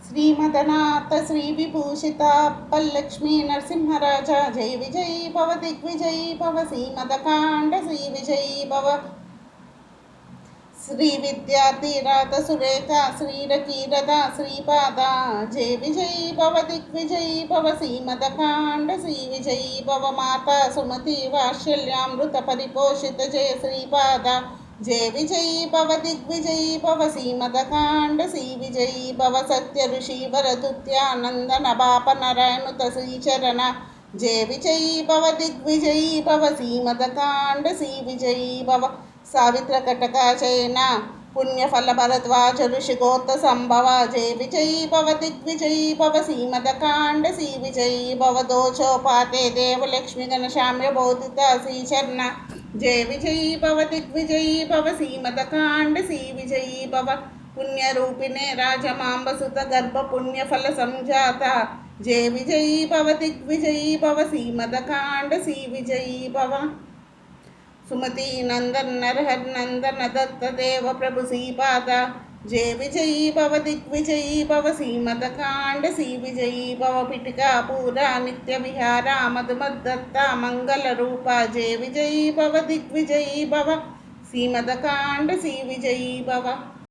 श्रीमदनाथ श्रीविभूषित अप्पलक्ष्मी नरसिंहराजा जय विजयी भव दिग्विजयी भव श्रीमदकांड श्री विजयी भव श्री विद्याधीराध सुरेखा श्रीरकीरदा श्रीपादा जय विजयी भव दिग्विजयी भव श्रीमदकांड श्री विजयी भव माता सुमति वात्सल्यामृत परिपोषित जय श्रीपादा जय विजयी भव दिग्विजयी भव श्रीमदकांड श्री विजयी भव सत्य ऋषि वरदुत्यानंदन बाप नारायणुत श्रीचरण जय विजयी भव दिग्विजयी भव श्रीमदकांड श्री विजयी भव सावित्र कटकाचयन पुण्यफल भरद्वाज ऋषिगोत संभव जय विजयी भव दिग्विजयी भव श्रीमदकांड श्री विजयी भव दोचोपाते देवलक्ष्मी घनश्याम्य बोधित श्रीचरण जय विजयी भव दिग्विजयी भव श्रीमदकांड श्री विजयी भव पुण्यरूपिणे राजमांब सुत गर्भ पुण्यफल संजाता जय विजयी भव दिग्विजयी भव श्रीमदकांड श्री विजयी भव सुमति नंदन नरहर नंदन दत्त देव प्रभु श्रीपादा जय विजयी भव दिग्विजयी भव श्रीमदकांड श्री विजयी भव पिटिका पूरा नित्य विहारा मधुमद्दत्ता मंगल रूपा जय विजयी भव दिग्विजयी भव श्रीमदकांड श्री विजयी भव।